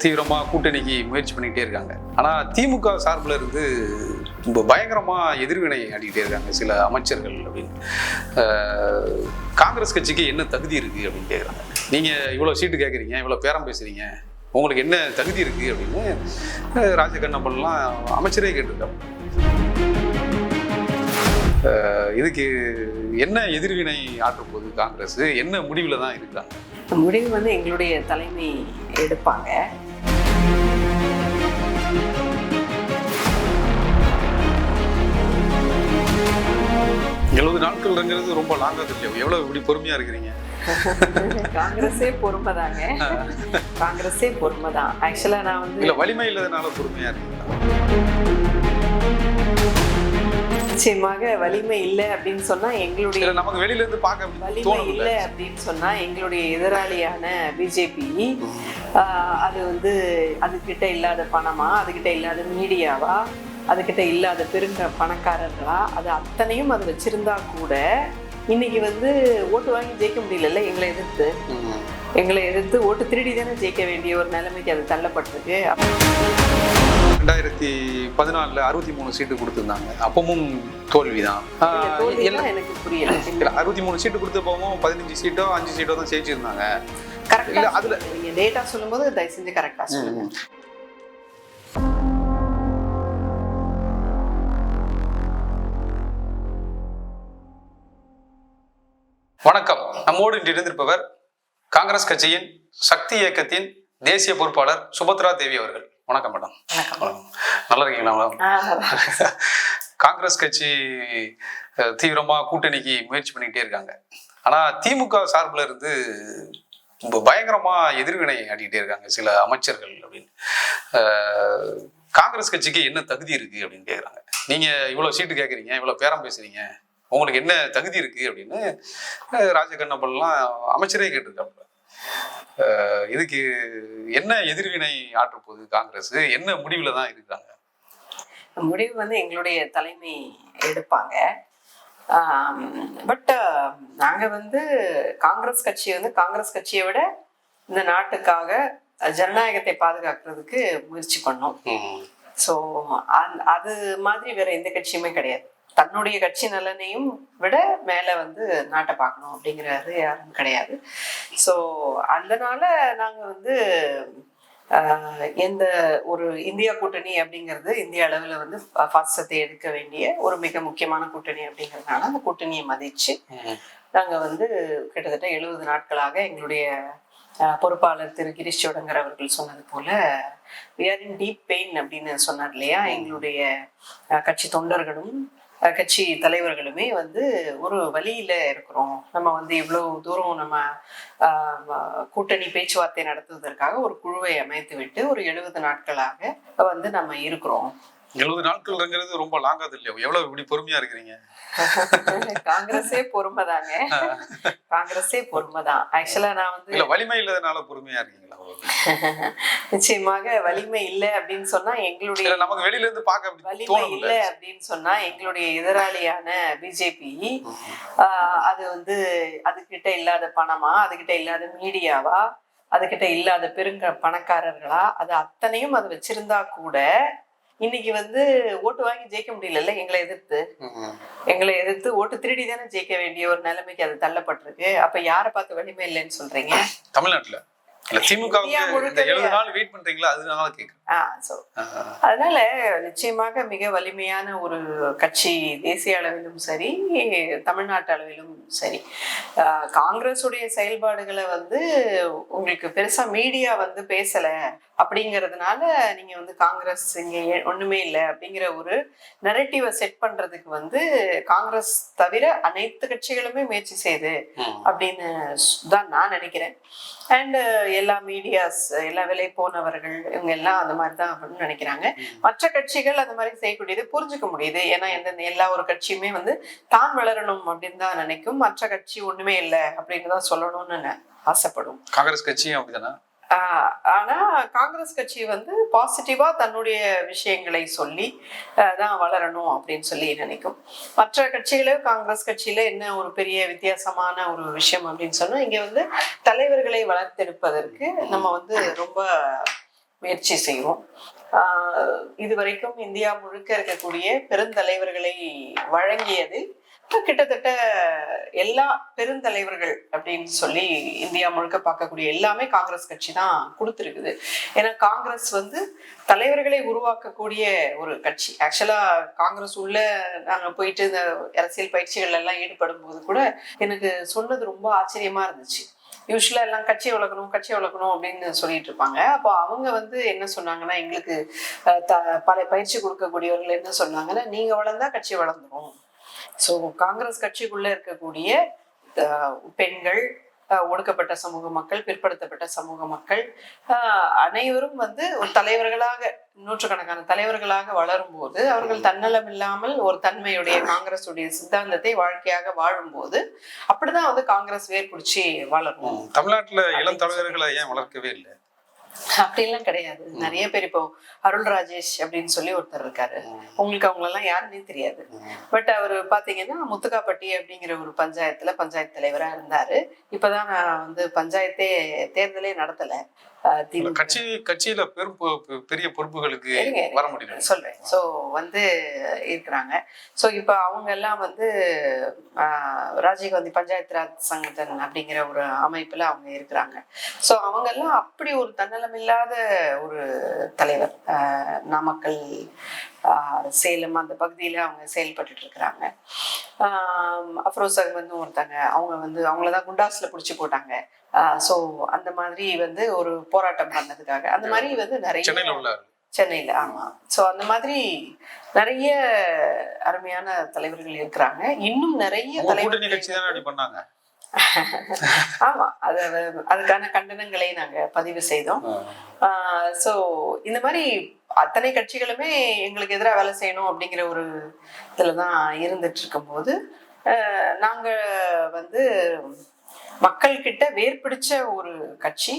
தீவிரமாக கூட்டணிக்கு முயற்சி பண்ணிக்கிட்டே இருக்காங்க. ஆனால் திமுக சார்பில் இருந்து ரொம்ப பயங்கரமாக எதிர்வினை ஆடிக்கிட்டே இருக்காங்க சில அமைச்சர்கள் அப்படின்னு. காங்கிரஸ் கட்சிக்கு என்ன தகுதி இருக்குது அப்படின்னு கேட்குறாங்க. நீங்கள் இவ்வளோ சீட்டு கேட்குறீங்க, இவ்வளோ பேரம் பேசுகிறீங்க, உங்களுக்கு என்ன தகுதி இருக்குது அப்படின்னு ராஜகண்ணப்பன்லாம் அமைச்சரே கேட்டிருக்காங்க. இதுக்கு என்ன எதிர்வினை ஆற்றப் போகுது காங்கிரஸ், என்ன முடிவில் தான் இருக்காங்க? முடிவு வந்து எங்களுடைய தலைமை எடுப்பாங்க. எழுபது நாட்கள்ங்கிறது ரொம்ப லாங்கா தெரியும். எவ்வளவு இப்படி பொறுமையா இருக்கிறீங்க? காங்கிரஸே பொறுமைதாங்க. காங்கிரஸே பொறுமைதான். ஆக்சுவலா நான் வந்து இல்ல வலிமை இல்லாதனால பொறுமையா இருக்கீங்களா? நிச்சயமாக வலிமை இல்லை அப்படின்னு சொன்னா எங்களுடைய நமக்கு வெளியில இருந்து பார்க்க வலிமை இல்லை அப்படின்னு சொன்னா எங்களுடைய எதிராளியான பிஜேபி அது வந்து அதுகிட்ட இல்லாத பணமா, அதுகிட்ட இல்லாத மீடியாவா, அதுகிட்ட இல்லாத பணக்காரர்களா, அது அத்தனையும் அது வச்சிருந்தா கூட இன்னைக்கு வந்து ஓட்டு வாங்கி ஜெயிக்க முடியல. எங்களை எதிர்த்து ஓட்டு திருடி தானே ஜெயிக்க வேண்டிய ஒரு நிலைமைக்கு அது தள்ளப்பட்டிருக்கு. 2014 63 சீட்டு கொடுத்துருந்தாங்க. அப்பவும் தோல்விதான். எனக்கு புரியல. 63 சீட்டு கொடுத்தப்பவும் 15 சீட்டோ 5 சீட்டோ தான் ஜெயிச்சிருந்தாங்க. கரெக்டா அதுல நீங்க டேட்டா சொல்லும்போது தயவு செஞ்சு கரெக்டா சொல்லுங்க. வணக்கம். நம்மோடு இன்று இருந்திருப்பவர் காங்கிரஸ் கட்சியின் சக்தி இயக்கத்தின் தேசிய பொறுப்பாளர் சுபத்ரா தேவி அவர்கள். வணக்கம் மேடம். நல்லா இருக்கீங்களா மேடம்? காங்கிரஸ் கட்சி தீவிரமாக கூட்டணிக்கு முயற்சி பண்ணிக்கிட்டே இருக்காங்க. ஆனால் திமுக சார்பில் இருந்து ரொம்ப பயங்கரமாக எதிர்வினை ஆடிக்கிட்டே இருக்காங்க சில அமைச்சர்கள் அப்படின்னு. காங்கிரஸ் கட்சிக்கு என்ன தகுதி இருக்குது அப்படின்னு கேட்குறாங்க. நீங்கள் இவ்வளோ சீட்டு கேட்குறீங்க, இவ்வளோ பேரம் பேசுகிறீங்க, உங்களுக்கு என்ன தகுதி இருக்குது அப்படின்னு ராஜகண்ணப்பன்லாம் அமைச்சரே கேட்டிருக்காங்க. இதுக்கு என்ன எதிர்வினை ஆற்றப் போகுது காங்கிரஸ், என்ன முடிவில் தான் இருக்காங்க? முடிவு வந்து எங்களுடைய தலைமை எடுப்பாங்க. பட் நாங்கள் வந்து காங்கிரஸ் கட்சியை விட இந்த நாட்டுக்காக ஜனநாயகத்தை பாதுகாக்கிறதுக்கு முயற்சி பண்ணோம். ஸோ அது மாதிரி வேற எந்த கட்சியுமே கிடையாது. தன்னுடைய கட்சி நலனையும் விட மேலே வந்து நாட்டை பார்க்கணும் அப்படிங்கிறது யாரும் கிடையாது. ஸோ அதனால நாங்கள் வந்து எந்த ஒரு இந்தியா கூட்டணி அப்படிங்கிறது இந்திய அளவில் வந்து பாசத்தை எடுக்க வேண்டிய ஒரு மிக முக்கியமான கூட்டணி அப்படிங்கிறதுனால அந்த கூட்டணியை மதித்து நாங்கள் வந்து கிட்டத்தட்ட 70 நாட்களாக எங்களுடைய பொறுப்பாளர் திரு கிரீஷ் சோடங்கர் அவர்கள் சொன்னது போல we are in deep pain அப்படின்னு சொன்னார் இல்லையா. எங்களுடைய கட்சி தொண்டர்களும் கட்சி தலைவர்களுமே வந்து ஒரு வழியில இருக்கிறோம். நம்ம வந்து இவ்வளவு தூரம் நம்ம கூட்டணி பேச்சுவார்த்தை நடத்துவதற்காக ஒரு குழுவை அமைத்து விட்டு ஒரு 70 நாட்களாக வந்து நம்ம இருக்கிறோம். 70 நாட்கள்ங்கிறது ரொம்ப லாங்கா இல்லையா? எவ்வளவு இப்படி பொறுமையா இருக்கிறீங்க? காங்கிரஸே பொறுமைதாங்க. காங்கிரஸே பொறுமைதான். ஆக்சுவலா நான் வந்து இல்ல வலிமை இல்லாதனால பொறுமையா இருக்கீங்களா? நிச்சயமாக வலிமை இல்லை அப்படின்னு சொன்னா எங்களுடைய நமக்கு வெளியில இருந்து பார்க்க வலிமை இல்லை அப்படின்னு சொன்னா எங்களுடைய எதிராளியான பிஜேபி அது வந்து அதுகிட்ட இல்லாத பணமா, அதுகிட்ட இல்லாத மீடியாவா, அதுகிட்ட இல்லாத பணக்காரர்களா, அது அத்தனையும் அது வச்சிருந்தா கூட இன்னைக்கு வந்து ஓட்டு வாங்கி ஜெயிக்க முடியல. எங்களை எதிர்த்து ஓட்டு திருடி தானே ஜெயிக்க வேண்டிய ஒரு நிலைமைக்கு அது தள்ளப்பட்டிருக்கு. அப்ப யாரை பார்த்து வலிமை இல்லைன்னு சொல்றீங்க? தமிழ்நாட்டுல திமுக வெயிட் பண்றீங்களா? அதனால கேக்குறேன். அதனால நிச்சயமாக மிக வலிமையான ஒரு கட்சி தேசிய அளவிலும் சரி, தமிழ்நாட்டு அளவிலும் சரி. காங்கிரஸுடைய செயல்பாடுகளை வந்து உங்களுக்கு பெருசா மீடியா வந்து பேசல அப்படிங்கிறதுனால நீங்க வந்து காங்கிரஸ் இங்க ஒண்ணுமே இல்லை அப்படிங்கிற ஒரு நரேட்டிவை செட் பண்றதுக்கு வந்து காங்கிரஸ் தவிர அனைத்து கட்சிகளுமே முயற்சி செய்யுது அப்படின்னு தான் நான் நினைக்கிறேன். அண்ட் எல்லா மீடியாஸ், எல்லா விலை போனவர்கள் இவங்க எல்லாம் அந்த மாதிரி தான் அப்படின்னு நினைக்கிறாங்க. மற்ற கட்சிகள் அந்த மாதிரி செய்யக்கூடியது புரிஞ்சுக்க முடியுது. ஏன்னா எல்லா ஒரு கட்சியுமே வந்து தான் வளரணும் அப்படின்னு தான் நினைக்கும். மற்ற கட்சி ஒண்ணுமே இல்லை அப்படின்னு தான் சொல்லணும்னு ஆசைப்படும். காங்கிரஸ் கட்சியும் அப்படிதானே? ஆனா காங்கிரஸ் கட்சி வந்து பாசிட்டிவா தன்னுடைய விஷயங்களை சொல்லி தான் வளரணும் அப்படின்னு சொல்லி நினைக்கும். மற்ற கட்சிகளே காங்கிரஸ் கட்சியில என்ன ஒரு பெரிய வித்தியாசமான ஒரு விஷயம் அப்படின்னு சொன்னா, இங்க வந்து தலைவர்களை வளர்த்தெடுப்பதற்கு நம்ம வந்து ரொம்ப முயற்சி செய்வோம். இதுவரைக்கும் இந்தியா முழுக்க இருக்கக்கூடிய பெருந்தலைவர்களை வழங்கியது கிட்டத்தட்ட எல்லா பெருந்தலைவர்கள் அப்படின்னு சொல்லி இந்தியா முழுக்க பார்க்கக்கூடிய எல்லாமே காங்கிரஸ் கட்சி தான் கொடுத்துருக்குது. ஏன்னா காங்கிரஸ் வந்து தலைவர்களை உருவாக்கக்கூடிய ஒரு கட்சி. ஆக்சுவலா காங்கிரஸ் உள்ள நாங்க போயிட்டு இந்த அரசியல் பயிற்சிகள் எல்லாம் ஈடுபடும் போது கூட எனக்கு சொன்னது ரொம்ப ஆச்சரியமா இருந்துச்சு. யூஸ்வலா எல்லாம் கட்சியை வளர்க்கணும் அப்படின்னு சொல்லிட்டு இருப்பாங்க. அப்போ அவங்க வந்து என்ன சொன்னாங்கன்னா, எங்களுக்கு பல பயிற்சி கொடுக்கக்கூடியவர்கள் என்ன சொன்னாங்கன்னா, நீங்க வளர்ந்தா கட்சி வளர்ந்துரும். ஸோ காங்கிரஸ் கட்சிக்குள்ள இருக்கக்கூடிய பெண்கள், ஒடுக்கப்பட்ட சமூக மக்கள், பிற்படுத்தப்பட்ட சமூக மக்கள் அனைவரும் வந்து ஒரு தலைவர்களாக, நூற்றுக்கணக்கான தலைவர்களாக வளரும் போது, அவர்கள் தன்னலம் இல்லாமல் ஒரு தன்மையுடைய காங்கிரஸுடைய சித்தாந்தத்தை வாழ்க்கையாக வாழும்போது அப்படிதான் வந்து காங்கிரஸ் வேர் பிடிச்சி வளரும். தமிழ்நாட்டுல இளம் தலைவர்களை ஏன் வளர்க்கவே இல்லை? அப்படிலாம் கிடையாது. நிறைய பேர் இப்போ அருள் ராஜேஷ் அப்படின்னு சொல்லி ஒருத்தர் இருக்காரு. உங்களுக்கு அவங்களெல்லாம் யாருன்னே தெரியாது. பட் அவரு பாத்தீங்கன்னா முத்துக்காப்பட்டி அப்படிங்கிற ஒரு பஞ்சாயத்து தலைவரா இருந்தாரு. இப்பதான் நான் வந்து தேர்தலே நடத்தல. கட்சியில பெரிய பொறுப்புகளுக்கு வர முடியல சொல்றேன். சோ வந்து இருக்கிறாங்க. சோ இப்ப அவங்க எல்லாம் வந்து ராஜீவ்காந்தி பஞ்சாயத்து ராஜ் சங்கத்தன் அப்படிங்கிற ஒரு அமைப்புல அவங்க இருக்கிறாங்க. சோ அவங்க எல்லாம் அப்படி ஒரு தன்னலமில்லாத ஒரு தலைவர். நாமக்கல், சேலம் அந்த பகுதியில அவங்க செயல்பட்டு இருக்கிறாங்க. அஃப்ரோஸ் அகமது ஒருத்தாங்க, அவங்க வந்து அவங்களதான் குண்டாஸ்ல புடிச்சு போட்டாங்க. சோ அந்த மாதிரி வந்து ஒரு போராட்டம் பண்ணதுக்காக அந்த மாதிரி வந்து நிறைய சென்னையில. ஆமா. சோ அந்த மாதிரி நிறைய அருமையான தலைவர்கள் இருக்கிறாங்க. இன்னும் நிறைய தலைவர்கள் பண்ணாங்க. ஆமா, அதுக்கான கண்டனங்களை நாங்க பதிவு செய்தோம். சோ இந்த மாதிரி அத்தனை கட்சிகளுமே எங்களுக்கு எதிராக வேலை செய்யணும் அப்படிங்கிற ஒரு இதுலதான் இருந்துட்டு இருக்கும் போது நாங்க வந்து மக்கள் கிட்ட வேர் பிடிச்ச ஒரு கட்சி.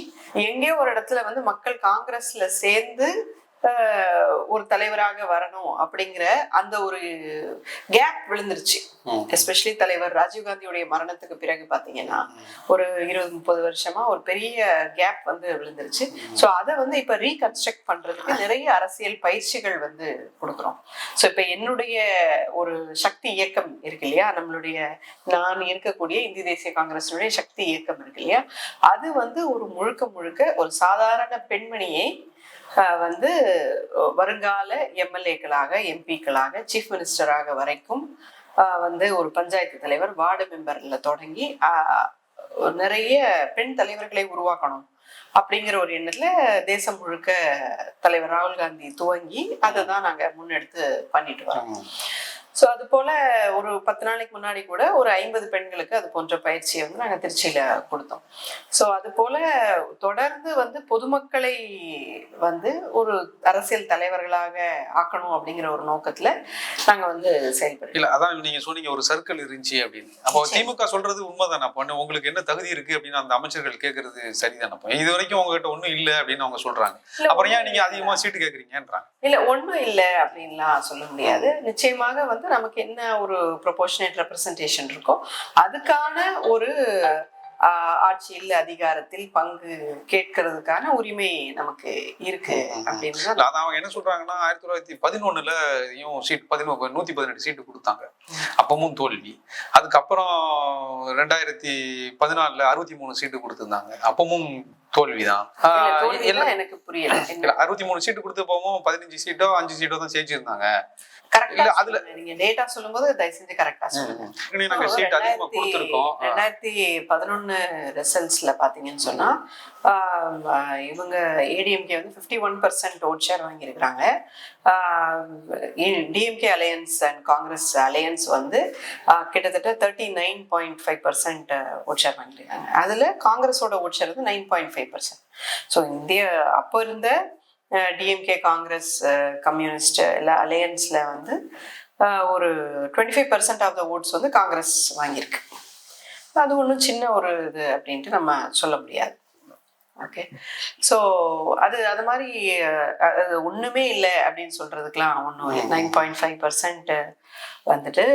எங்கேயோ ஒரு இடத்துல வந்து மக்கள் காங்கிரஸ்ல சேர்ந்து ஒரு தலைவராக வரணும் அப்படிங்கிற அந்த ஒரு கேப் விழுந்துருச்சு. எஸ்பெஷலி தலைவர் ராஜீவ்காந்தியுடைய மரணத்துக்கு பிறகு பாத்தீங்கன்னா ஒரு 20-30 வருஷமா ஒரு பெரிய கேப் வந்து விழுந்துருச்சு. ஸோ அதை வந்து இப்ப ரீகன்ஸ்ட்ரக்ட் பண்றதுக்கு நிறைய அரசியல் பயிற்சிகள் வந்து கொடுக்குறோம். ஸோ இப்ப என்னுடைய ஒரு சக்தி இயக்கம் இருக்கு இல்லையா, நான் இருக்கக்கூடிய இந்திய தேசிய காங்கிரஸினுடைய சக்தி இயக்கம் இருக்கு இல்லையா, அது வந்து ஒரு முழுக்க ஒரு சாதாரண பெண்மணியை வந்து வருங்கால எம்எல்ஏக்களாக, எம்பிக்களாக, சீஃப் மினிஸ்டராக வரைக்கும் வந்து ஒரு பஞ்சாயத்து தலைவர், வார்டு மெம்பர்ல தொடங்கி நிறைய பெண் தலைவர்களை உருவாக்கணும் அப்படிங்கிற ஒரு எண்ணத்துல தேசம் முழுக்க தலைவர் ராகுல் காந்தி துவங்கி அதை தான் நாங்க முன்னெடுத்து பண்ணிட்டு வரோம். ஸோ அது போல ஒரு 10 நாளைக்கு முன்னாடி கூட ஒரு 50 பெண்களுக்கு அது போன்ற பயிற்சியை வந்து நாங்கள் திருச்சியில கொடுத்தோம். ஸோ அது போல தொடர்ந்து வந்து பொதுமக்களை வந்து ஒரு அரசியல் தலைவர்களாக ஆக்கணும் அப்படிங்கிற ஒரு நோக்கத்துல நாங்க வந்து செயல்படுறோம். இல்ல அதான் நீங்க சொன்னீங்க ஒரு சர்க்கிள் இருந்துச்சு அப்படின்னு. அப்போ திமுக சொல்றது உண்மைதானே? அப்போ உங்களுக்கு என்ன தகுதி இருக்கு அப்படின்னு அந்த அமைச்சர்கள் கேட்கறது சரிதானப்போ? இது வரைக்கும் உங்ககிட்ட ஒன்றும் இல்லை அப்படின்னு அவங்க சொல்றாங்க. அப்புறம் ஏன் நீங்க அதிகமா சீட்டு கேட்குறீங்கன்றாங்க. இல்ல ஒன்றும் இல்லை அப்படின்லாம் சொல்ல முடியாது. நிச்சயமாக வந்து நமக்கு என்ன ஒரு ப்ரொபோர்ஷனேட் ரெப்ரசன்டேஷன் இருக்கோ அதுக்கான ஒரு ஆட்சியில் அதிகாரத்தில் பங்கு கேட்கறதுக்கான உரிமை நமக்கு இருக்கு அப்படின்னு. அதான் அவங்க என்ன சொல்றாங்கன்னா 1911ல சீட் 118 சீட்டு கொடுத்தாங்க, அப்பவும் தோல்வி. அதுக்கப்புறம் 2014ல 63 சீட்டு கொடுத்திருந்தாங்க, அப்பவும் தோல்விதான். எனக்கு புரியல. 63 சீட்டு கொடுத்தப்பவும் 15 சீட்டோ 5 சீட்டோ தான் ஜெயிச்சிருந்தாங்க. நீங்க டேட்டா சொல்லும்போது தயவு செஞ்சு கரெக்டா சொல்லுங்க. 2011 ரிசல்ட்ஸ்ல பாத்தீங்கன்னு சொன்னா இவங்க ஏடிஎம்கே வந்து 51% ஓட் ஷேர் வாங்கியிருக்கிறாங்க. DMK alliance and Congress alliance வந்து கிட்டத்தட்ட 39.5% ஓட் ஷேர் வாங்கியிருக்காங்க. அதுல காங்கிரஸோட ஓட் ஷேர் வந்து 9.5%. ஸோ அப்போ இருந்த டிஎம்கே, காங்கிரஸ், கம்யூனிஸ்ட் எல்லா அலையன்ஸ்ல வந்து ஒரு 25% ஆஃப் த ஓட்ஸ் வந்து காங்கிரஸ் வாங்கியிருக்கு. அது ஒன்றும் சின்ன ஒரு இது அப்படின்ட்டு நம்ம சொல்ல முடியாது. ஓகே. ஸோ அது மாதிரி அது ஒன்றுமே இல்லை அப்படின்னு சொல்றதுக்கெலாம் ஒன்றும் 9.5% வந்துட்டு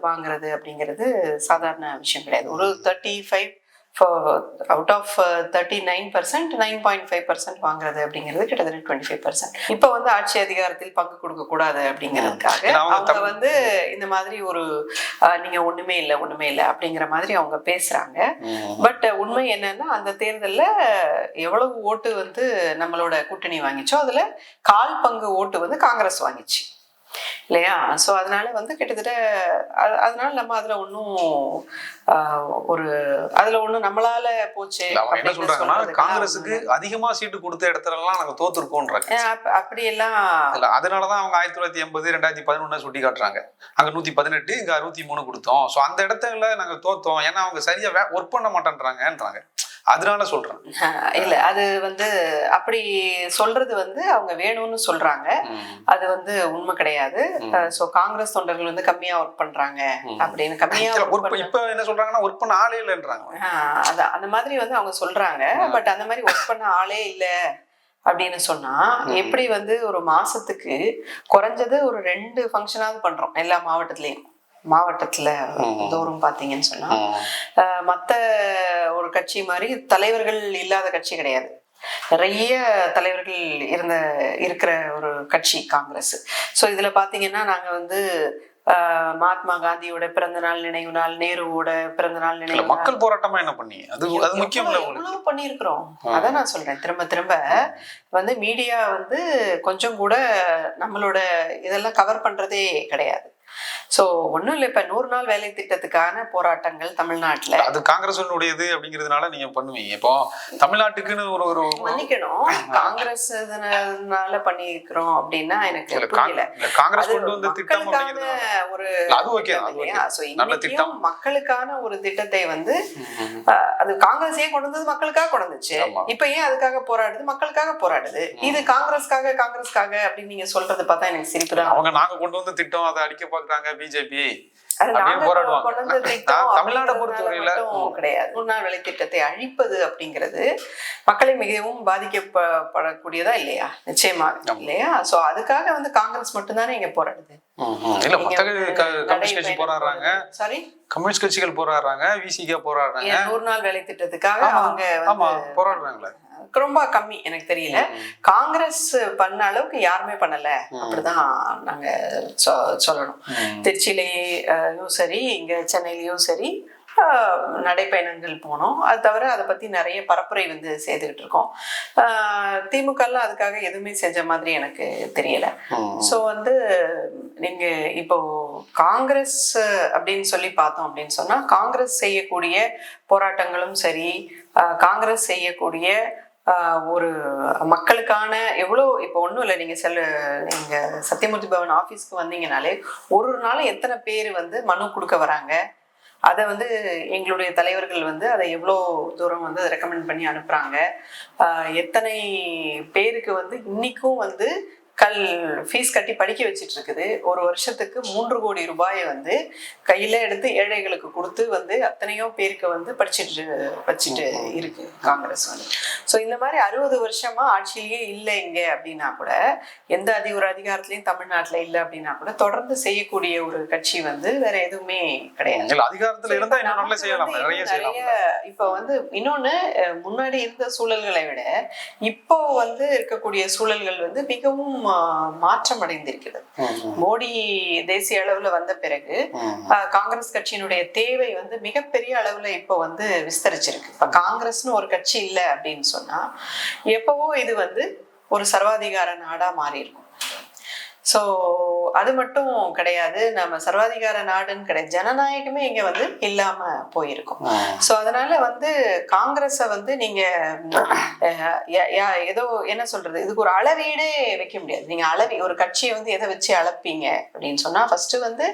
வாங்குறது அப்படிங்கிறது சாதாரண விஷயம் கிடையாது. ஒரு 35 அவுட் ஆஃப் 39% 9.5% வாங்குறது அப்படிங்கிறது கிட்டத்தட்ட 25%. இப்போ வந்து ஆட்சி அதிகாரத்தில் பங்கு கொடுக்க கூடாது அப்படிங்கிறதுக்காக அவங்க வந்து இந்த மாதிரி ஒரு நீங்க ஒண்ணுமே இல்லை அப்படிங்கிற மாதிரி அவங்க பேசுறாங்க. பட் உண்மை என்னன்னா அந்த தேர்தல்ல எவ்வளவு ஓட்டு வந்து நம்மளோட கூட்டணி வாங்கிச்சோ அதுல 1/4 பங்கு ஓட்டு வந்து காங்கிரஸ் வாங்கிச்சு இல்லையா? ஸோ அதனால வந்து கிட்டத்தட்ட அதனால நம்ம அதுல ஒன்றும் நம்மளால போச்சு. என்ன சொல்றாங்கன்னா காங்கிரஸுக்கு அதிகமா சீட்டு கொடுத்த இடத்துலலாம் நாங்க தோத்துருக்கோம்ன்றாங்க. அப்படியெல்லாம் அதனாலதான் அவங்க 1980 2011 சுட்டி காட்டுறாங்க. அங்க 118 இங்க 63 கொடுத்தோம். ஸோ அந்த இடத்துல நாங்க தோத்தோம் ஏன்னா அவங்க சரியா ஒர்க் பண்ண மாட்டேன்றாங்கன்றாங்க. அதனால சொல்றேன். இல்ல அது வந்து அப்படி சொல்றது வந்து அவங்க வேணும்னு சொல்றாங்க. அது வந்து உண்மை கிடையாது. சோ காங்கிரஸ் தொண்டர்கள் வந்து கம்மியா ஒர்க் பண்றாங்க அப்படின்னு கம்மியா இப்ப என்ன சொல்றாங்கன்னா ஒர்க் பண்ண ஆளே இல்லைன்றாங்க. அதான் அந்த மாதிரி வந்து அவங்க சொல்றாங்க. பட் அந்த மாதிரி ஒர்க் பண்ண ஆளே இல்ல அப்படின்னு சொன்னா எப்படி வந்து ஒரு மாசத்துக்கு குறைஞ்சது ஒரு 2 ஃபங்க்ஷனாவது பண்றோம் எல்லா மாவட்டத்துல தோறும் பாத்தீங்கன்னு சொன்னா மத்த ஒரு கட்சி மாதிரி தலைவர்கள் இல்லாத கட்சி கிடையாது. நிறைய தலைவர்கள் இருக்கிற ஒரு கட்சி காங்கிரஸ். ஸோ இதுல பாத்தீங்கன்னா நாங்க வந்து மகாத்மா காந்தியோட பிறந்த நாள் நினைவு நாள், நேருவோட பிறந்த நாள் நினைவு, மக்கள் போராட்டமா என்ன பண்ணி அது முக்கியம் எவ்வளவு பண்ணியிருக்கிறோம். அதான் நான் சொல்றேன் திரும்ப திரும்ப வந்து மீடியா வந்து கொஞ்சம் கூட நம்மளோட இதெல்லாம் கவர் பண்றதே கிடையாது. சோ ஒண்ணும் இல்ல, இப்ப 100 நாள் வேலை திட்டத்துக்கான போராட்டங்கள் தமிழ்நாட்டுல அது காங்கிரஸ் அப்படிங்கிறதுனால நீங்க பண்ணுவீங்க. இப்போ தமிழ்நாட்டுக்குன்னு ஒரு மன்னிக்கணும் காங்கிரஸ்னால பண்ணிருக்கிறோம் அப்படின்னா எனக்கு புரியல. காங்கிரஸ் கொண்டு வந்த திட்டம் ஒரு அது ஓகே நல்ல திட்டம், மக்களுக்கான ஒரு திட்டத்தை வந்து அது காங்கிரஸே கொண்டு வந்தது, மக்களுக்காக கொண்டு வந்துச்சு. இப்ப ஏன் அதுக்காக போராடுது? மக்களுக்காக போராடுது. இது காங்கிரஸ்க்காக அப்படின்னு நீங்க சொல்றது பார்த்தா எனக்கு சிரிப்பு தான். அவங்க நாங்க கொண்டு வந்த திட்டம் அதை அடிக்க பாக்குறாங்க பிஜேபி. தமிழ்நாடு பொறுத்தவரையில கிடையாது. 100 நாள் வேலை திட்டத்தை அழிப்பது அப்படிங்கிறது மக்களை மிகவும் பாதிக்கப்படக்கூடியதா இல்லையா? நிச்சயமா இல்லையா? சோ அதுக்காக வந்து காங்கிரஸ் மட்டும்தானே இங்க போராடுது. இல்ல மத்த கம்யூனிஸ்ட் கட்சி போராடுறாங்க, சாரி கம்யூனிஸ்ட் கட்சிகள் போராடுறாங்க, விசிக போராடுறாங்க. 100 நாள் வேலை திட்டத்துக்காக அவங்க போராடுறாங்களே ரொம்ப கம்மி. எனக்கு தெரியல காங்கிரஸ் பண்ண அளவுக்கு யாருமே பண்ணல அப்படிதான் நாங்க சொல்லணும். திருச்சியிலயும் சரி இங்க சென்னையிலயும் சரி நடைப்பயணங்கள் போனோம். அது தவிர அதை பத்தி நிறைய பரப்புரை வந்து செய்துகிட்டு இருக்கோம். திமுக எல்லாம் அதுக்காக எதுவுமே செஞ்ச மாதிரி எனக்கு தெரியல. சோ வந்து நீங்க இப்போ காங்கிரஸ் அப்படின்னு சொல்லி பார்த்தோம் அப்படின்னு சொன்னா காங்கிரஸ் செய்யக்கூடிய போராட்டங்களும் சரி, காங்கிரஸ் செய்யக்கூடிய ஒரு மக்களுக்கான எவ்வளோ இப்போ ஒன்றும் இல்லை. நீங்க சத்தியமூர்த்தி பவன் ஆஃபீஸ்க்கு வந்தீங்கனாலே ஒரு நாள் எத்தனை பேர் வந்து மனு கொடுக்க வராங்க, அதை வந்து எங்களுடைய தலைவர்கள் வந்து அதை எவ்வளோ தூரம் வந்து ரெக்கமெண்ட் பண்ணி அனுப்புறாங்க, எத்தனை பேருக்கு வந்து இன்னைக்கும் வந்து ஃபீஸ் கட்டி படிக்க வச்சிட்டு இருக்குது. ஒரு வருஷத்துக்கு 3 கோடி ரூபாயை வந்து கையில எடுத்து ஏழைகளுக்கு கொடுத்து வந்து அத்தனையோ பேருக்கு வந்து வச்சுட்டு இருக்கு காங்கிரஸ் வந்து. ஸோ இந்த மாதிரி 60 வருஷமா ஆட்சியிலேயே இல்லை இங்க அப்படின்னா கூட, எந்த ஒரு அதிகாரத்திலையும் தமிழ்நாட்டுல இல்லை அப்படின்னா கூட தொடர்ந்து செய்யக்கூடிய ஒரு கட்சி வந்து வேற எதுவுமே கிடையாது. அதிகாரத்துல இருந்தா இன்னும் செய்யலாம், நிறைய இப்போ வந்து இன்னொன்னு முன்னாடி இருந்த சூழல்களை விட இப்போ வந்து இருக்கக்கூடிய சூழல்கள் வந்து மிகவும் மாற்றம் அடைந்திருக்கிறது. மோடி தேசிய அளவுல வந்த பிறகு காங்கிரஸ் கட்சியினுடைய தேவை வந்து மிகப்பெரிய அளவுல இப்போ வந்து விஸ்தரிச்சிருக்கு. இப்ப காங்கிரஸ்னு ஒரு கட்சி இல்லை அப்படின்னு சொன்னா எப்பவோ இது வந்து ஒரு சர்வாதிகார நாடா மாறி இருக்கும். ஸோ அது மட்டும் கிடையாது, நம்ம சர்வாதிகார நாடுன்னு கிடையாது, ஜனநாயகமே இங்க வந்து இல்லாம போயிருக்கும். ஸோ அதனால வந்து காங்கிரஸை வந்து நீங்க ஏதோ என்ன சொல்றது, இதுக்கு ஒரு அளவீடே வைக்க முடியாது. நீங்க ஒரு கட்சியை வந்து எதை வச்சு அளப்பீங்க அப்படின்னு சொன்னா ஃபர்ஸ்ட் வந்து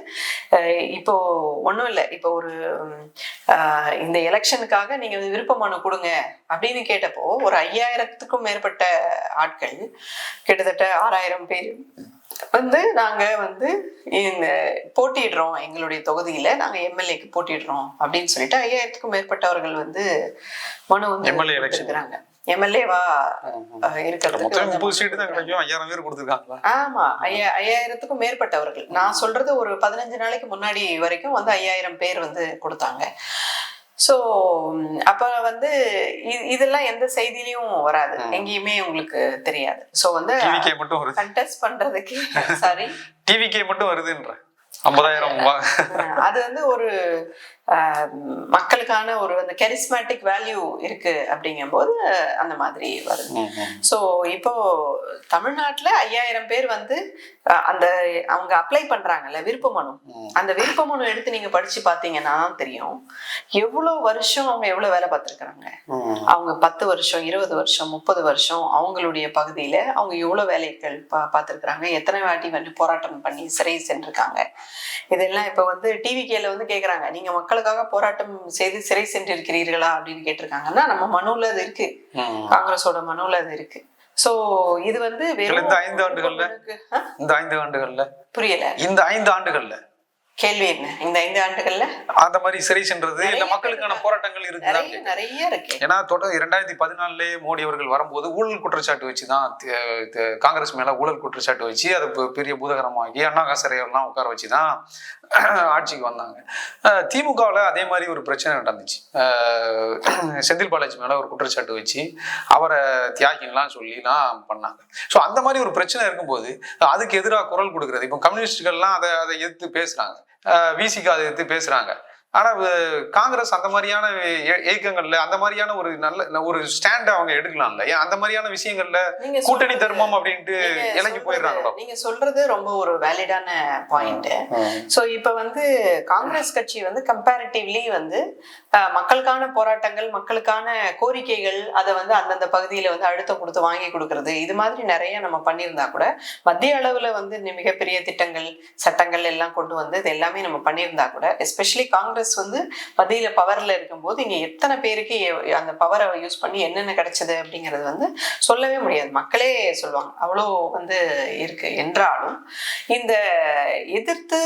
இப்போ ஒன்றும் இல்லை, இப்போ ஒரு இந்த எலெக்ஷனுக்காக நீங்க விருப்ப மனு கொடுங்க அப்படின்னு கேட்டப்போ ஒரு 5000த்துக்கும் மேற்பட்ட ஆட்கள், கிட்டத்தட்ட 6000 பேர் வந்து நாங்க வந்து இந்த போட்டிடுறோம், எங்களுடைய தொகுதியில நாங்க எம்எல்ஏக்கு போட்டிடுறோம் அப்படின்னு சொல்லிட்டு 5000த்துக்கும் மேற்பட்டவர்கள் வந்து மனு வந்து எடுக்கிறாங்க. எம்எல்ஏவா இருக்கிறது 5000த்துக்கும் மேற்பட்டவர்கள். நான் சொல்றது ஒரு 15 நாளைக்கு முன்னாடி வரைக்கும் வந்து 5000 பேர் வந்து கொடுத்தாங்க. ஸோ அப்ப வந்து இதெல்லாம் எந்த செய்தியிலையும் வராது, எங்கேயுமே உங்களுக்கு தெரியாது. ஸோ வந்து டிவிகே மட்டும் வருது, கண்டெஸ்ட் பண்றதுக்கு சாரி டிவிகே மட்டும் வருதுன்ற 50,000 அது வந்து ஒரு மக்களுக்கான ஒரு அந்த கெரிஸ்மேட்டிக் வேல்யூ இருக்கு அப்படிங்கும் போது அந்த மாதிரி வருது. ஸோ இப்போ தமிழ்நாட்டுல 5000 பேர் வந்து அந்த அவங்க அப்ளை பண்றாங்கல்ல விருப்ப மனு, அந்த விருப்ப மனு எடுத்து நீங்க படிச்சு பாத்தீங்கன்னா தெரியும் எவ்வளவு வருஷம் அவங்க எவ்வளவு வேலை பார்த்திருக்கிறாங்க. அவங்க 10 வருஷம் 20 வருஷம் 30 வருஷம் அவங்களுடைய பகுதியில அவங்க எவ்வளவு வேலைகள் பார்த்திருக்கிறாங்க, எத்தனை வாட்டி வந்து போராட்டம் பண்ணி சிறை சென்றிருக்காங்க. இதெல்லாம் இப்ப வந்து டிவிகேல வந்து கேக்குறாங்க, நீங்க மக்களுக்காக போராட்டம் செய்து சிறை சென்றிருக்கிறீர்களா அப்படின்னு கேட்டிருக்காங்கன்னா நம்ம மனுல அது இருக்கு, காங்கிரஸோட மனுல அது இருக்கு. சோ இது வந்து இந்த 5 ஆண்டுகள்ல புரியல, இந்த 5 ஆண்டுகள்ல கேள்வி என்ன, இந்த 5 ஆண்டுகள்ல அந்த மாதிரி சிறை சென்றது இல்ல மக்களுக்கான போராட்டங்கள் இருக்குதா? நிறைய இருக்கு. ஏன்னா தொடர்ந்து 2014 மோடி அவர்கள் வரும்போது ஊழல் குற்றச்சாட்டு வச்சுதான் காங்கிரஸ் மேல ஊழல் குற்றச்சாட்டு வச்சு அது பெரிய பூதகரமாகி அண்ணா காசரையெல்லாம் உட்கார வச்சுதான் ஆட்சிக்கு வந்தாங்க. திமுகவுல அதே மாதிரி ஒரு பிரச்சனை நடந்துச்சு. செந்தில் பாலாஜி மேல ஒரு குற்றச்சாட்டு வச்சு அவரை தியாகின்லாம் சொல்லிலாம் பண்ணாங்க. ஸோ அந்த மாதிரி ஒரு பிரச்சனை இருக்கும்போது அதுக்கு எதிராக குரல் கொடுக்கறது, இப்போ கம்யூனிஸ்டுகள்லாம் அதை எதிர்த்து பேசுறாங்க, விசிக அதை எடுத்து பேசுறாங்க. ஆனா காங்கிரஸ் அந்த மாதிரியான இயக்கங்கள்ல அந்த மாதிரியான ஒரு நல்ல ஒரு ஸ்டாண்ட் அவங்க எடுக்கலாம்ல, ஏன் அந்த மாதிரியான விஷயங்கள்ல கூட்டணி தர்மம் அப்படின்ட்டு இலங்கி போயிடுறாங்களோ? நீங்க சொல்றது ரொம்ப ஒரு வேலிடான பாயிண்ட். சோ இப்ப வந்து காங்கிரஸ் கட்சி வந்து கம்பேரிட்டிவ்லி வந்து மக்களுக்கான போராட்டங்கள் மக்களுக்கான கோரிக்கைகள் அதை வந்து அந்தந்த பகுதியில வந்து அழுத்தம் கொடுத்து வாங்கி கொடுக்கறது இது மாதிரி நிறைய நம்ம பண்ணியிருந்தா கூட மத்திய அளவுல வந்து மிகப்பெரிய திட்டங்கள் சட்டங்கள் எல்லாம் கொண்டு வந்து இது எல்லாமே நம்ம பண்ணியிருந்தா கூட, எஸ்பெஷலி காங்கிரஸ் வந்து மத்தியில பவர்ல இருக்கும்போது இங்க எத்தனை பேருக்கு அந்த பவரை யூஸ் பண்ணி என்னென்ன கிடைச்சது அப்படிங்கிறது வந்து சொல்லவே முடியாது, மக்களே சொல்லுவாங்க, அவ்வளோ வந்து இருக்கு. என்றாலும் இந்த எதிர்த்து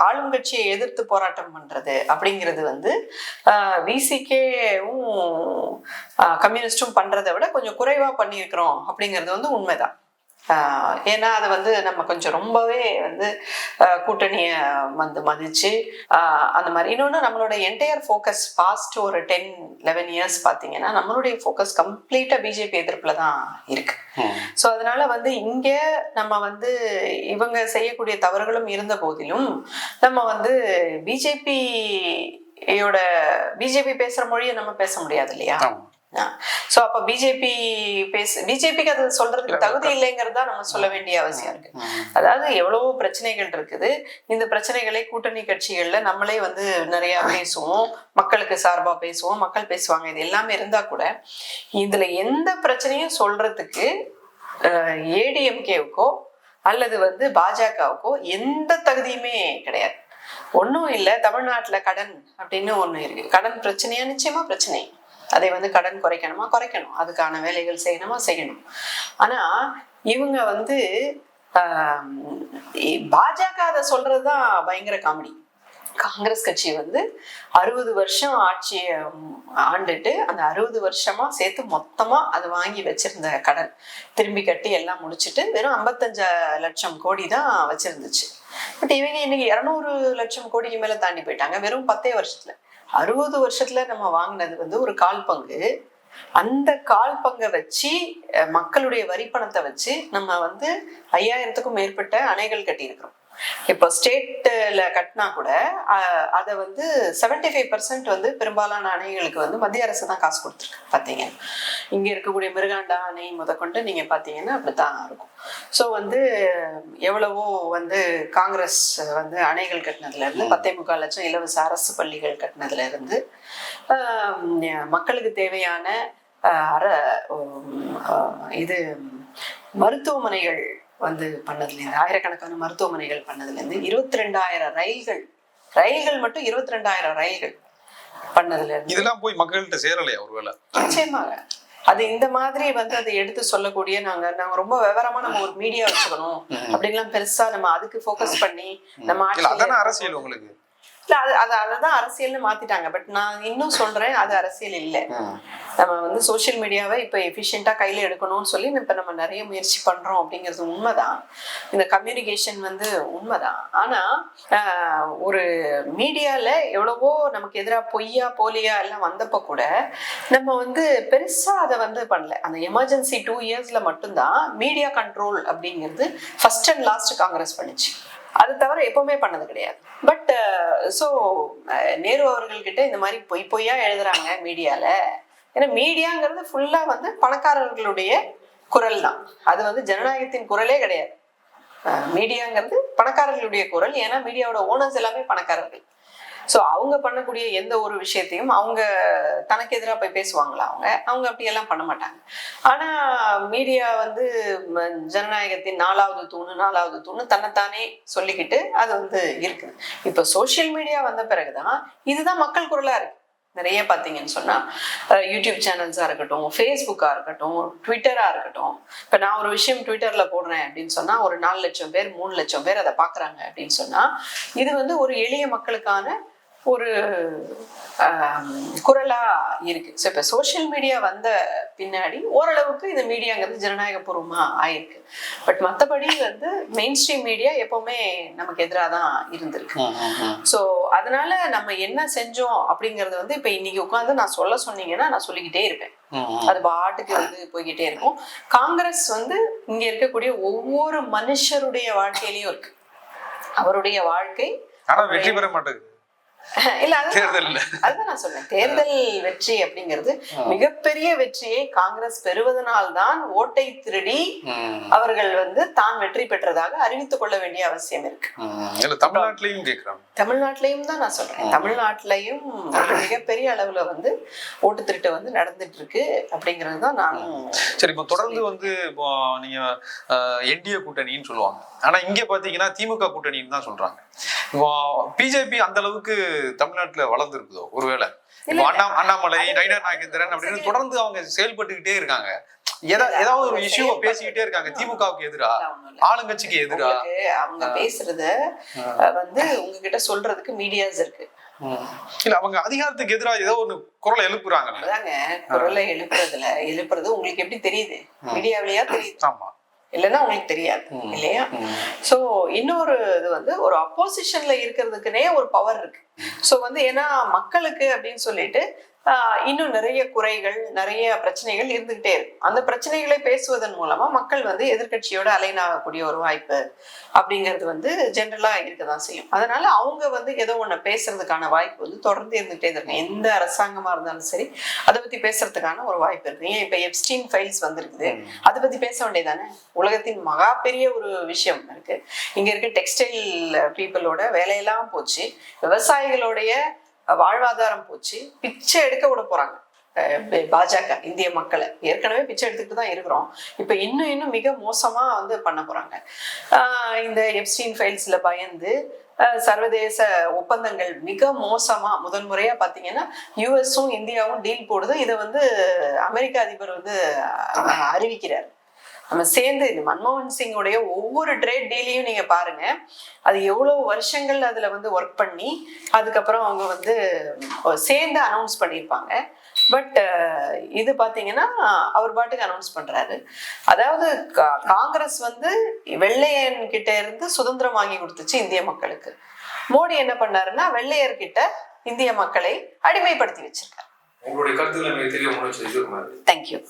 ஆளும் கட்சியை எதிர்த்து போராட்டம் பண்றது அப்படிங்கிறது வந்து விசிகேவும் கம்யூனிஸ்டும் பண்றதை விட கொஞ்சம் குறைவா பண்ணியிருக்கிறோம் அப்படிங்கிறது வந்து உண்மைதான். ஏன்னா அது வந்து நம்ம கொஞ்சம் ரொம்பவே வந்து கூட்டணிய வந்து மதிச்சு அந்த மாதிரி. இன்னொன்று நம்மளோட என்டையர் ஃபோக்கஸ் பாஸ்ட் ஒரு 10-11 இயர்ஸ் பார்த்தீங்கன்னா நம்மளுடைய ஃபோக்கஸ் கம்ப்ளீட்டா பிஜேபி எதிர்ப்புல தான் இருக்கு. ஸோ அதனால வந்து இங்க நம்ம வந்து இவங்க செய்யக்கூடிய தவறுகளும் இருந்த போதிலும் நம்ம வந்து பிஜேபி பேசுற மொழியை நம்ம பேச முடியாது இல்லையா? சோ அப்ப பிஜேபிக்கு அது சொல்றதுக்கு தகுதி இல்லைங்கிறதா நம்ம சொல்ல வேண்டிய அவசியம் இருக்கு. அதாவது எவ்வளவோ பிரச்சனைகள் இருக்குது, இந்த பிரச்சனைகளை கூட்டணி கட்சிகள்ல நம்மளே வந்து நிறைய பேசுவோம், மக்களுக்கு சார்பா பேசுவோம், மக்கள் பேசுவாங்க, இது எல்லாமே இருந்தா கூட இதுல எந்த பிரச்சனையும் சொல்றதுக்கு ஏடிஎம்கேவுக்கோ அல்லது வந்து பாஜகவுக்கோ எந்த தகுதியுமே கிடையாது. ஒன்றும் இல்லை, தமிழ்நாட்டுல கடன் அப்படின்னு ஒண்ணு இருக்கு, கடன் பிரச்சனையா நிச்சயமா பிரச்சனை, அதை வந்து கடன் குறைக்கணும், அதுக்கான வேலைகள் செய்யணும். ஆனா இவங்க வந்து பாஜக அதை சொல்றதுதான் பயங்கர காமெடி. காங்கிரஸ் கட்சி வந்து 60 வருஷம் ஆட்சியை ஆண்டுட்டு அந்த 60 வருஷமா சேர்த்து மொத்தமா அது வாங்கி வச்சிருந்த கடன் திரும்பி கட்டி எல்லாம் முடிச்சுட்டு வெறும் 55 லட்சம் கோடி தான் வச்சிருந்துச்சு. பட் இவங்க இன்னைக்கு 200 லட்சம் கோடிக்கு மேல தாண்டி போயிட்டாங்க வெறும் 10 வருஷத்துல. 60 வருஷத்துல நம்ம வாங்கினது வந்து ஒரு 1/4 பங்கு. அந்த 1/4 பங்கை வச்சு மக்களுடைய வரிப்பணத்தை வச்சு நம்ம வந்து 5000த்துக்கும் மேற்பட்ட அணைகள் கட்டியிருக்கிறோம். இப்போ ஸ்டேட்ல கட்டினா கூட அதை வந்து 75% வந்து பெரும்பாலான அணைகளுக்கு வந்து மத்திய அரசு தான் காசு கொடுத்துருக்கு. பார்த்தீங்க இங்க இருக்கக்கூடிய மிருகாண்டா அணை முதற்கொண்டு நீங்க பார்த்தீங்கன்னா அப்படித்தான் இருக்கும். ஸோ வந்து எவ்வளவோ வந்து காங்கிரஸ் வந்து அணைகள் கட்டினதுல இருந்து 10.25 லட்சம் இலவச அரசு பள்ளிகள் கட்டினதுல இருந்து மக்களுக்கு தேவையான மருத்துவமனைகள் வந்து பண்ணதுல இருந்து ஆயிரக்கணக்கான மருத்துவமனைகள் பண்ணதுல இருந்து 22,000 ரயில்கள் மட்டும் 22,000 ரயில்கள் பண்ணதுல இருந்து இதெல்லாம் போய் மக்கள்கிட்ட சேரலையா? ஒருவேளை நிச்சயமாக அது இந்த மாதிரி வந்து அதை எடுத்து சொல்லக்கூடிய நாங்க ரொம்ப விவரமா நம்ம ஒரு மீடியா வச்சுக்கணும் அப்படின்லாம் பெருசா நம்ம அதுக்கு போக்கஸ் பண்ணி நம்ம அதான அரசியல் உங்களுக்கு இல்ல அததான் அரசியல்னு மாத்திட்டாங்க. பட் நான் இன்னும் சொல்றேன், அது அரசியல் இல்லை. நம்ம வந்து சோசியல் மீடியாவை இப்ப எஃபிஷியண்டா கையில எடுக்கணும்னு சொல்லி இப்ப நம்ம நிறைய முயற்சி பண்றோம் அப்படிங்கிறது உண்மைதான். இந்த கம்யூனிகேஷன் வந்து உண்மைதான். ஆனா ஒரு மீடியால எவ்வளவோ நமக்கு எதிராக பொய்யா போலியா எல்லாம் வந்தப்ப கூட நம்ம வந்து பெருசா அதை வந்து பண்ணல. அந்த எமர்ஜென்சி 2 இயர்ஸ்ல மட்டும்தான் மீடியா கண்ட்ரோல் அப்படிங்கிறது ஃபர்ஸ்ட் அண்ட் லாஸ்ட் காங்கிரஸ் பண்ணுச்சு. அது தவிர எப்பவுமே பண்ணது கிடையாது. பட் ஸோ நேரு அவர்கள்கிட்ட இந்த மாதிரி பொய்யா எழுதுறாங்க மீடியால. ஏன்னா மீடியாங்கிறது ஃபுல்லா வந்து பணக்காரர்களுடைய குரல் தான். அது வந்து ஜனநாயகத்தின் குரலே கிடையாது. மீடியாங்கிறது பணக்காரர்களுடைய குரல். ஏன்னா மீடியாவோட ஓனர்ஸ் எல்லாமே பணக்காரர்கள். ஸோ அவங்க பண்ணக்கூடிய எந்த ஒரு விஷயத்தையும் அவங்க தனக்கு எதிராக போய் பேசுவாங்களா? அவங்க அப்படியெல்லாம் பண்ண மாட்டாங்க. ஆனா மீடியா வந்து ஜனநாயகத்தின் 4வது தூணு தன்னைத்தானே சொல்லிக்கிட்டு அது வந்து இருக்குது. இப்போ சோசியல் மீடியா வந்த பிறகுதான் இதுதான் மக்கள் குரலா இருக்கு. நிறைய பார்த்தீங்கன்னு சொன்னா யூடியூப் சேனல்ஸா இருக்கட்டும், ஃபேஸ்புக்கா இருக்கட்டும், ட்விட்டரா இருக்கட்டும். இப்போ நான் ஒரு விஷயம் ட்விட்டர்ல போடுறேன் அப்படின்னு சொன்னா ஒரு 4 லட்சம் பேர் 3 லட்சம் பேர் அதை பாக்குறாங்க அப்படின்னு சொன்னா இது வந்து ஒரு எளிய மக்களுக்கான ஒரு குரலா இருக்கு. ஸோ இப்போ சோசியல் மீடியா வந்த பின்னாடி ஓரளவுக்கு இந்த மீடியாங்கிறது ஜனநாயகபூர்வமா ஆயிருக்கு. பட் மற்றபடி வந்து மெயின் ஸ்ட்ரீம் மீடியா எப்பவுமே நமக்கு எதிராக தான் இருந்திருக்கு. ஸோ அதனால நம்ம என்ன செஞ்சோம் அப்படிங்கறது வந்து இப்ப இன்னைக்கு உட்காந்து நான் சொன்னீங்கன்னா நான் சொல்லிக்கிட்டே இருப்பேன். அது பாட்டுக்கு வந்து போய்கிட்டே இருக்கும். காங்கிரஸ் வந்து இங்க இருக்கக்கூடிய ஒவ்வொரு மனுஷருடைய வாழ்க்கையிலயும் இருக்கு. அவருடைய வாழ்க்கை வெற்றி பெற மாட்டேங்குது. இல்ல அதுதான் நான் சொன்னேன். தேர்தல் வெற்றி அப்படிங்கிறது மிகப்பெரிய வெற்றியை காங்கிரஸ் பெறுவதனால்தான் ஓட்டை திருடி அவர்கள் வந்து தான் வெற்றி பெற்றதாக அறிவித்துக் கொள்ள வேண்டிய அவசியம் இருக்கு. தமிழ்நாட்டிலையும் கேட்கிறாங்க. தமிழ்நாட்டிலையும் தான் நான் சொல்றேன். தமிழ்நாட்டிலையும் மிகப்பெரிய அளவுல வந்து ஓட்டு திருட்டு வந்து நடந்துட்டு இருக்கு அப்படிங்கிறது தான் நானும். சரி, இப்போ தொடர்ந்து வந்து இப்போ நீங்க என்டிஏ கூட்டணின்னு சொல்லுவாங்க. ஆனா இங்க பாத்தீங்கன்னா திமுக கூட்டணின்னு தான் சொல்றாங்க. பிஜேபி அந்த அளவுக்கு தமிழ்நாட்டுல வளர்ந்துருக்குதோ ஒருவேளை? அண்ணாமலை, நயினார் நாகேந்திரன் அப்படின்னு தொடர்ந்து அவங்க செயல்பட்டுக்கிட்டே இருக்காங்க. ஏதாவது ஒரு இஷ்யூவை பேசிக்கிட்டே இருக்காங்க. திமுகவுக்கு எதிரா, ஆளுங்கட்சிக்கு எதிரா அவங்க பேசுறத வந்து உங்ககிட்ட சொல்றதுக்கு மீடியாஸ் இருக்கு. இல்ல அவங்க அதிகாரத்துக்கு எதிராக ஏதோ ஒரு குரலை எழுப்புறாங்க. அதாங்க குரலை எழுப்புறது உங்களுக்கு எப்படி தெரியுது? மீடியாவிலேயா தெரியுது? ஆமா, இல்லைன்னா உங்களுக்கு தெரியாது இல்லையா? சோ இன்னொரு இது வந்து ஒரு அப்போசிஷன்ல இருக்கிறதுக்குனே ஒரு பவர் இருக்கு. சோ வந்து ஏன்னா மக்களுக்கு அப்படின்னு சொல்லிட்டு இன்னும் நிறைய குறைகள், நிறைய பிரச்சனைகள் இருந்துகிட்டே இருக்கும். அந்த பிரச்சனைகளை பேசுவதன் மூலமா மக்கள் வந்து எதிர்கட்சியோட அலைன் ஆகக்கூடிய ஒரு வாய்ப்பு அப்படிங்கிறது வந்து ஜென்ரலா இருக்கதான் செய்யும். அதனால அவங்க வந்து ஏதோ ஒண்ணு பேசுறதுக்கான வாய்ப்பு வந்து தொடர்ந்து இருந்துகிட்டே இருக்கு. எந்த அரசாங்கமா இருந்தாலும் சரி அதை பத்தி பேசுறதுக்கான ஒரு வாய்ப்பு இருக்கு. ஏன் இப்ப எப்ஸ்டீன் ஃபைல்ஸ் வந்திருக்குது, அதை பத்தி பேச வேண்டியதானே? உலகத்தின் மகா பெரிய ஒரு விஷயம் இருக்கு. இங்க இருக்க டெக்ஸ்டைல் பீப்புளோட வேலையெல்லாம் போச்சு, விவசாயிகளுடைய வாழ்வாதாரம் போச்சு, பிச்சை எடுக்க விட போறாங்க பாஜக இந்திய மக்களை. ஏற்கனவே பிச்சை எடுத்துக்கிட்டு தான் இருக்கிறோம், இப்ப இன்னும் மிக மோசமா வந்து பண்ண போறாங்க. இந்த எப்ஸ்டீன் ஃபைல்ஸ்ல பயந்து சர்வதேச ஒப்பந்தங்கள் மிக மோசமா முதன்முறையா பாத்தீங்கன்னா யுஎஸும் இந்தியாவும் டீல் போடுது. இதை வந்து அமெரிக்க அதிபர் வந்து அறிவிக்கிறார். நம்ம சேர்ந்து இந்த மன்மோகன் சிங்கோடைய ஒவ்வொரு ட்ரேட் டீலையும் நீங்க பாருங்க, அது எவ்வளவு வருஷங்கள் அதுல வந்து ஒர்க் பண்ணி அதுக்கப்புறம் அவங்க வந்து சேர்ந்து அனௌன்ஸ் பண்ணியிருப்பாங்க. பட் இது பாத்தீங்கன்னா அவர் பாட்டுக்கு அனௌன்ஸ் பண்றாரு. அதாவது காங்கிரஸ் வந்து வெள்ளையன் கிட்ட இருந்து சுதந்திரம் வாங்கி கொடுத்துச்சு இந்திய மக்களுக்கு. மோடி என்ன பண்ணாருன்னா வெள்ளையர்கிட்ட இந்திய மக்களை அடிமைப்படுத்தி வச்சிருக்காரு. உங்களுடைய கருத்துக்களை மிக தெரிய முன்னெச்சரிக்கை. தேங்க்யூ.